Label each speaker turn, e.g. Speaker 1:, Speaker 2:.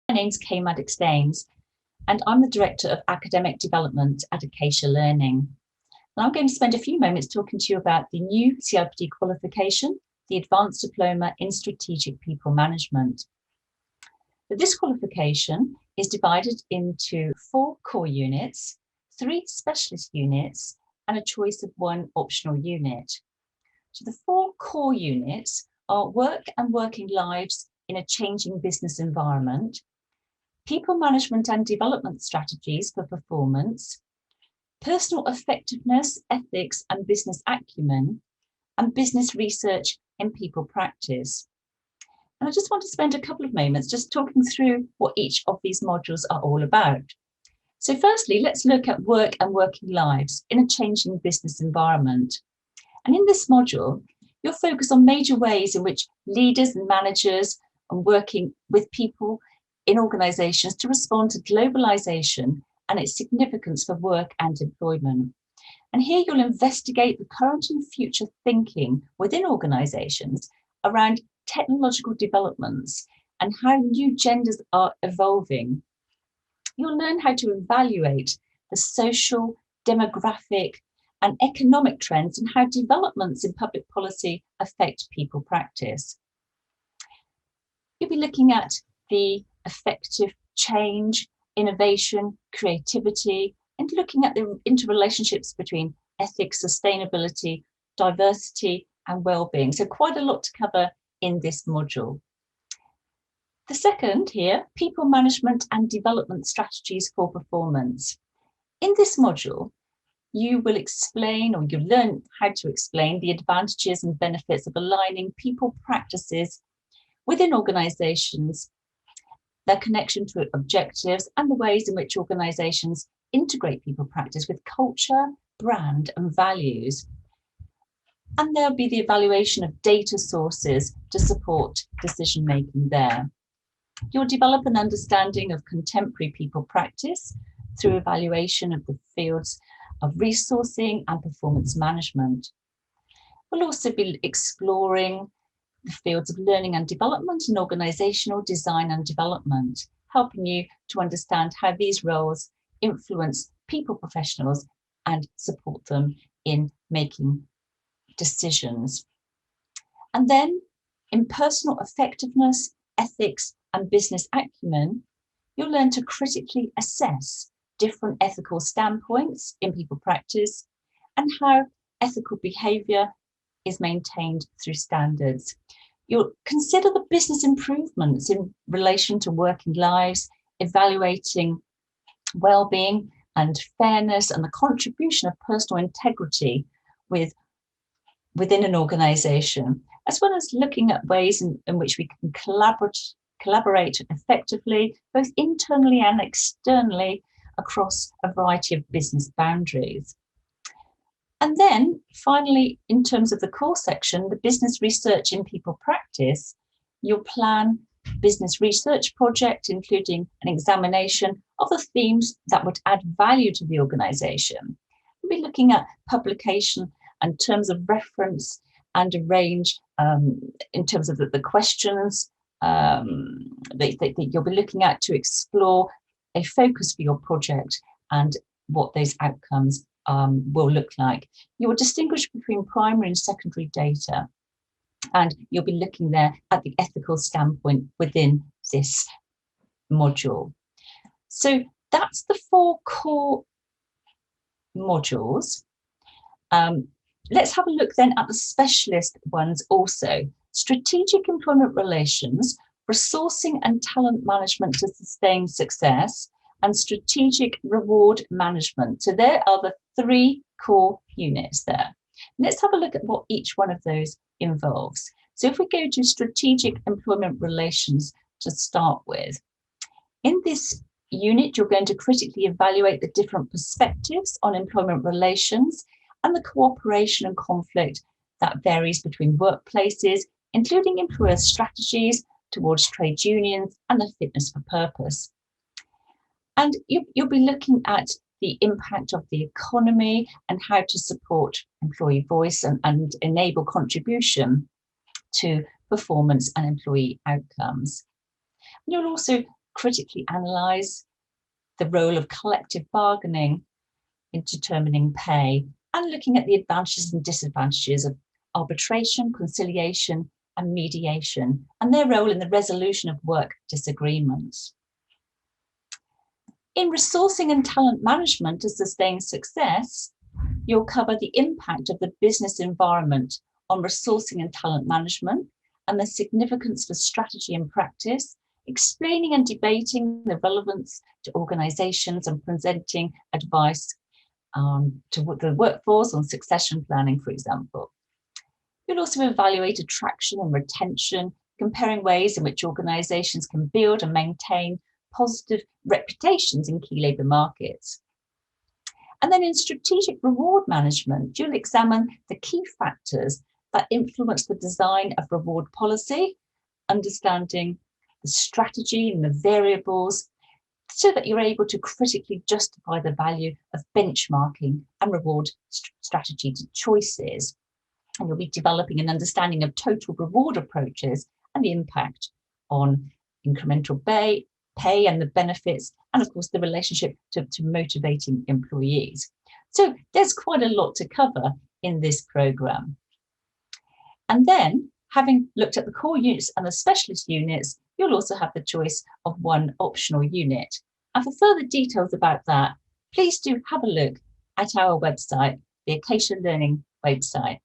Speaker 1: My name's Kay Maddox-Daines, and I'm the Director of Academic Development at Acacia Learning. And I'm going to spend a few moments talking to you about the new CIPD qualification, the Advanced Diploma in Strategic People Management. This qualification is divided into 4 core units, 3 specialist units, and a choice of 1 optional unit. So the 4 core units are work and working lives in a changing business environment, people management and development strategies for performance, personal effectiveness, ethics and business acumen, and business research in people practice. And I just want to spend a couple of moments just talking through what each of these modules are all about. So firstly, let's look at work and working lives in a changing business environment. And in this module, you'll focus on major ways in which leaders and managers are working with people in organisations to respond to globalisation and its significance for work and employment. And here you'll investigate the current and future thinking within organisations around technological developments and how new genders are evolving. You'll learn how to evaluate the social, demographic, and economic trends and how developments in public policy affect people practice. You'll be looking at the effective change, innovation, creativity, and looking at the interrelationships between ethics, sustainability, diversity, and well-being. So quite a lot to cover in this module. The second here, people management and development strategies for performance. In this module, you will explain, or you learn how to explain, the advantages and benefits of aligning people practices within organisations, their connection to objectives, and the ways in which organisations integrate people practice with culture, brand, and values. And there'll be the evaluation of data sources to support decision making there. You'll develop an understanding of contemporary people practice through evaluation of the fields of resourcing and performance management. We'll also be exploring the fields of learning and development and organisational design and development, helping you to understand how these roles influence people professionals and support them in making decisions. And then in personal effectiveness, ethics and business acumen, you'll learn to critically assess different ethical standpoints in people practice and how ethical behaviour is maintained through standards. You'll consider the business improvements in relation to working lives, evaluating well-being and fairness and the contribution of personal integrity within an organisation, as well as looking at ways in which we can collaborate effectively, both internally and externally, across a variety of business boundaries. And then finally, in terms of the core section, the business research in people practice, you'll plan business research project, including an examination of the themes that would add value to the organisation. We'll be looking at publication and terms of reference and a range in terms of the questions that you'll be looking at to explore a focus for your project and what those outcomes will look like. You will distinguish between primary and secondary data, and you'll be looking there at the ethical standpoint within this module. So that's the 4 core modules. Let's have a look then at the specialist ones also. Strategic employment relations, resourcing and talent management to sustain success, and strategic reward management. So there are the 3 core units there. Let's have a look at what each one of those involves. So if we go to strategic employment relations to start with, in this unit, you're going to critically evaluate the different perspectives on employment relations and the cooperation and conflict that varies between workplaces, including employer strategies towards trade unions and the fitness for purpose. And you'll be looking at the impact of the economy and how to support employee voice and enable contribution to performance and employee outcomes. You'll also critically analyse the role of collective bargaining in determining pay, and looking at the advantages and disadvantages of arbitration, conciliation, and mediation, and their role in the resolution of work disagreements. In resourcing and talent management to sustain success, you'll cover the impact of the business environment on resourcing and talent management and the significance for strategy and practice, explaining and debating the relevance to organisations and presenting advice to the workforce on succession planning, for example. You'll also evaluate attraction and retention, comparing ways in which organisations can build and maintain positive reputations in key labour markets. And then in strategic reward management, you'll examine the key factors that influence the design of reward policy, understanding the strategy and the variables, so that you're able to critically justify the value of benchmarking and reward strategy to choices. And you'll be developing an understanding of total reward approaches and the impact on incremental pay and the benefits, and of course the relationship to motivating employees. So there's quite a lot to cover in this programme. And then, having looked at the core units and the specialist units, you'll also have the choice of one optional unit. And for further details about that, please do have a look at our website, the Acacia Learning website.